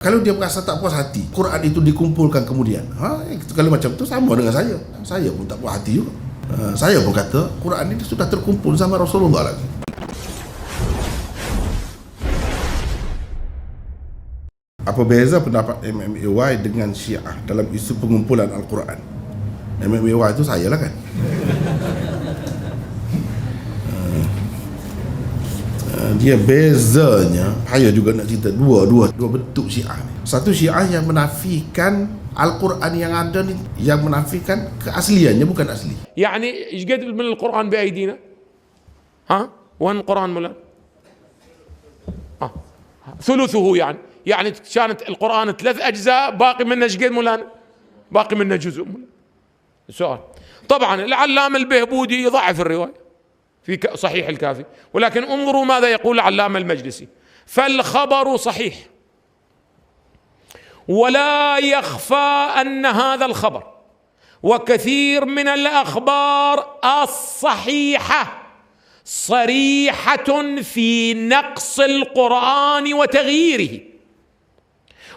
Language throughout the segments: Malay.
Kalau dia merasa tak puas hati, Quran itu dikumpulkan kemudian. Kalau macam tu sama dengan saya. Saya pun tak puas hati juga. Saya pun kata Quran ini sudah terkumpul sama Rasulullah lagi. Apa beza pendapat MMAY dengan Syiah dalam isu pengumpulan Al-Quran? MMAY itu saya lah kan. Dia bezanya, saya juga nak cerita dua bentuk Syiah ni. Satu Syiah yang menafikan Al-Quran yang ada ni, yang menafikan keasliannya bukan asli. يعني ايش قد من القرآن بأيدينا؟ وين القرآن مولانا؟ ثلثه يعني كانت القرآن 3 أجزاء، باقي منه ايش قد مولانا؟ باقي منه جزء مولانا. سؤال. طبعا العلامة البهبودي يضعف الرواية في صحيح الكافي، ولكن انظروا ماذا يقول العلامة المجلسي: فالخبر صحيح ولا يخفى أن هذا الخبر وكثير من الأخبار الصحيحة صريحة في نقص القرآن وتغييره،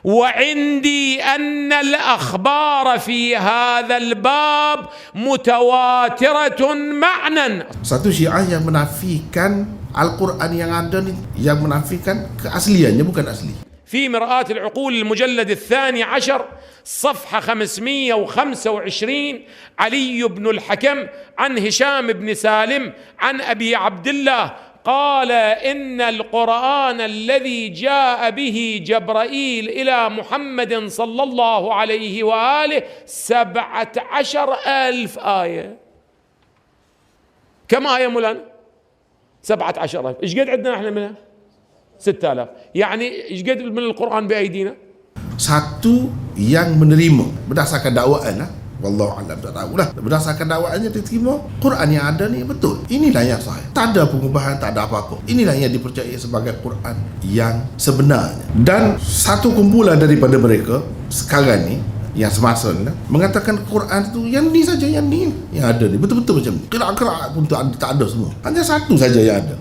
وعندي أن الأخبار في هذا الباب متواترة معنى. Satu Syiah yang menafikan Al-Quran yang ada ni, yang menafikan keasliannya bukan asli. في مرآة العقول المجلد 12 صفحة 525 علي بن الحكم عن هشام بن سالم عن أبي عبد الله قال إن القرآن الذي جاء به جبرائيل إلى محمد صلى الله عليه وآله 17,000 آية. كم آية مولانا؟ 17,000. إيش قد عندنا احنا منها؟ 6,000. يعني إيش قد من القرآن بأيدينا؟ Satu yang menerima berdasarkan dakwaan lah, wallahu alam, tak tahulah, berdasarkan dakwaannya diterima Quran yang ada ni betul. Inilah yang sahih, tak ada pengubahan, tak ada apa-apa. Inilah yang dipercayai sebagai Quran yang sebenarnya. Dan satu kumpulan daripada mereka sekarang ni yang semasa ni lah, mengatakan Quran tu yang ni saja, yang ni yang ada ni betul-betul macam ni. Kerak-kerak pun tak ada semua, hanya satu saja yang ada.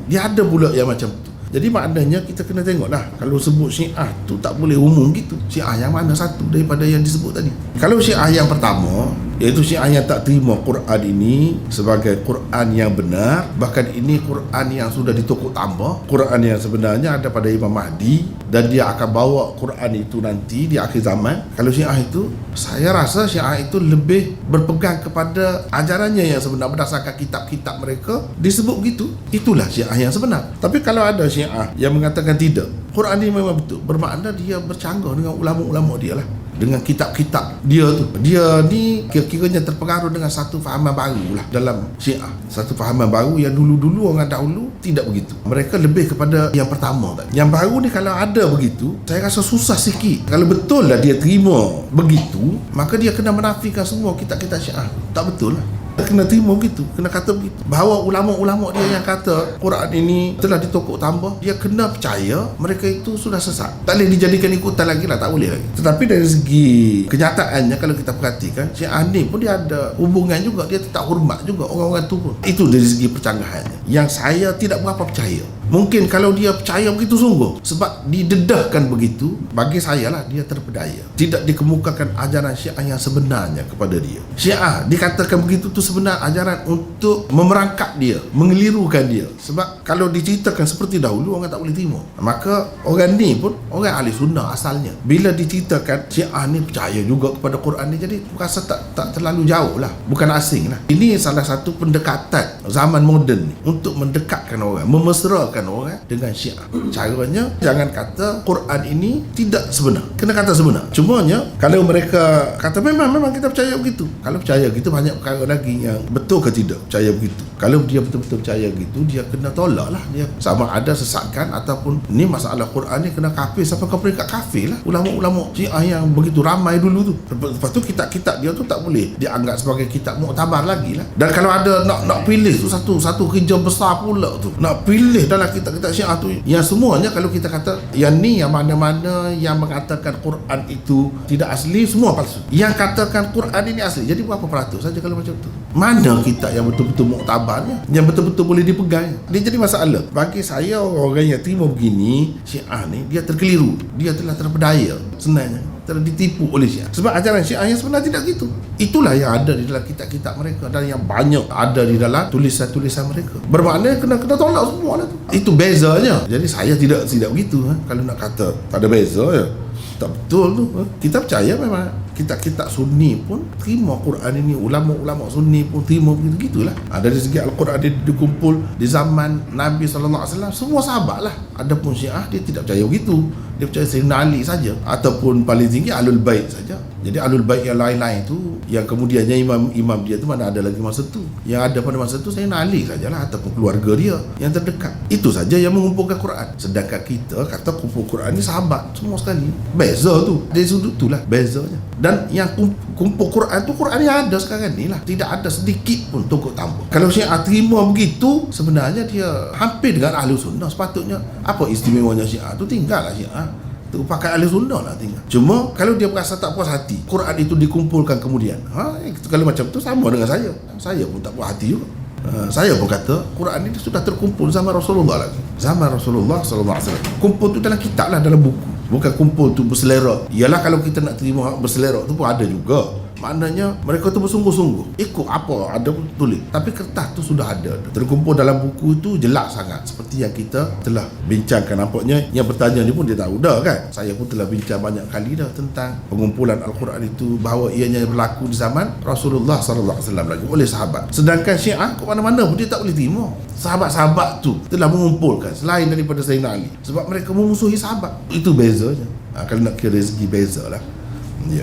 Dia ada pula yang macam tu. Jadi maknanya kita kena tengok lah, kalau sebut Syiah tu tak boleh umum gitu. Syiah yang mana satu daripada yang disebut tadi? Kalau Syiah yang pertama, iaitu Syiah yang tak terima Quran ini sebagai Quran yang benar, bahkan ini Quran yang sudah ditokok tambah, Quran yang sebenarnya ada pada Imam Mahdi, dan dia akan bawa Quran itu nanti di akhir zaman. Kalau Syiah itu, saya rasa Syiah itu lebih berpegang kepada ajarannya yang sebenar berdasarkan kitab-kitab mereka, disebut begitu. Itulah Syiah yang sebenar. Tapi kalau ada Syiah yang mengatakan tidak, Quran ini memang betul, bermakna dia bercanggah dengan ulama-ulama dia lah, dengan kitab-kitab dia tu. Dia ni kira-kiranya terpengaruh dengan satu fahaman baru lah dalam Syiah, satu fahaman baru yang dulu-dulu orang dahulu tidak begitu. Mereka lebih kepada yang pertama tadi. Yang baru ni kalau ada begitu, saya rasa susah sikit. Kalau betul lah dia terima begitu, maka dia kena menafikan semua kitab-kitab Syiah. Tak betul lah. Dia kena terima begitu, kena kata begitu, bahawa ulama-ulama dia yang kata Quran ini telah ditokok tambah, dia kena percaya mereka itu sudah sesat. Tak boleh dijadikan ikutan lagi lah, tak boleh lagi. Tetapi dari segi kenyataannya, kalau kita perhatikan, Syiah ni pun dia ada hubungan juga, dia tetap hormat juga orang-orang tu pun. Itu dari segi percanggahannya yang saya tidak berapa percaya. Mungkin kalau dia percaya begitu sungguh, sebab didedahkan begitu, bagi saya lah dia terpedaya. Tidak dikemukakan ajaran Syiah yang sebenarnya kepada dia. Syiah dikatakan begitu tu sebenar ajaran untuk memerangkap dia, mengelirukan dia. Sebab kalau diceritakan seperti dahulu, orang tak boleh terima. Maka orang ni pun orang ahli sunnah asalnya, bila diceritakan Syiah ni percaya juga kepada Quran ni, jadi rasa tak terlalu jauh lah, bukan asing lah. Ini salah satu pendekatan zaman moden ni untuk mendekatkan orang, memesrakan orang dengan Syiah. Caranya jangan kata Quran ini tidak sebenar, kena kata sebenar. Cumanya kalau mereka kata memang kita percaya begitu, kalau percaya gitu banyak perkara lagi yang betul ke tidak percaya begitu. Kalau dia betul-betul percaya gitu, dia kena tolak lah, dia sama ada sesatkan ataupun ni masalah Quran ni kena kafir sampai ke peringkat kafir lah. Ulama-ulama Syiah yang begitu ramai dulu tu, lepas tu kitab-kitab dia tu tak boleh dianggap sebagai kitab muktabar lagi lah. Dan kalau ada nak pilih tu satu kerja besar pula tu, nak pilih dalam dalam kitab-kitab Syiah tu yang semuanya, kalau kita kata yang ni, yang mana-mana yang mengatakan Quran itu tidak asli, semua palsu. Yang katakan Quran ini asli, jadi berapa peratus saja kalau macam tu? Mana kitab yang betul-betul muktabarnya, yang betul-betul boleh dipegang? Dia jadi masalah. Bagi saya, orang yang terima begini Syiah ni, dia terkeliru, dia telah terpedaya sebenarnya, telah ditipu oleh Syiah. Sebab ajaran Syiah yang sebenarnya tidak gitu. Itulah yang ada di dalam kitab-kitab mereka dan yang banyak ada di dalam tulisan-tulisan mereka. Bermakna kena tolak semua lah tu. Itu bezanya. Jadi saya tidak begitu. Kalau nak kata tak ada beza ya, tak betul tu. Kita percaya memang kitab-kitab Sunni pun terima Quran ini, ulama-ulama Sunni pun terima begitu-gitulah. Dari segi Al-Quran dia dikumpul di zaman Nabi SAW, semua sahabat lah. Adapun Syiah dia tidak percaya begitu. Dia percaya Sayyidina Ali saja, ataupun paling tinggi Ahlul Bait saja. Jadi Ahlul Bait yang lain-lain tu, yang kemudiannya imam dia tu mana ada lagi masa tu. Yang ada pada masa tu Sayyidina Ali sajalah, ataupun keluarga dia yang terdekat. Itu saja yang mengumpulkan Quran. Sedangkan kita kata kumpul Quran ni sahabat semua sekali. Beza tu. Dari sudut tu lah bezanya. Dan yang kumpul Quran tu, Quran yang ada sekarang ni lah. Tidak ada sedikit pun tokok tambah. Kalau Syiah terima begitu, sebenarnya dia hampir dengan Ahli Sunnah sepatutnya. Apa istimewanya Syiah tu? Tinggallah Syiah tu pakai Ahli Sunnah lah tinggal. Cuma kalau dia berasa tak puas hati, Quran itu dikumpulkan kemudian, kalau macam tu sama dengan saya pun tak puas hati juga. Saya pun kata Quran ini sudah terkumpul zaman Rasulullah lagi. Zaman Rasulullah SAW. Kumpul tu dalam kitab lah, dalam buku. Bukan kumpul tu berselerak. Ialah kalau kita nak terima berselerak tu pun ada juga. Maknanya mereka tu bersungguh-sungguh ikut apa ada pun tulis. Tapi kertas tu sudah ada, terkumpul dalam buku tu jelas sangat. Seperti yang kita telah bincangkan. Nampaknya yang bertanya ni pun dia tahu dah kan. Saya pun telah bincang banyak kali dah tentang pengumpulan Al-Quran itu, bahawa ianya berlaku di zaman Rasulullah SAW lagi oleh sahabat. Sedangkan Syiah ke mana-mana pun dia tak boleh terima. Sahabat-sahabat tu telah mengumpulkan selain daripada Sayyidina Ali, sebab mereka memusuhi sahabat. Itu bezanya. Kalau nak kira rezeki beza lah. Ya.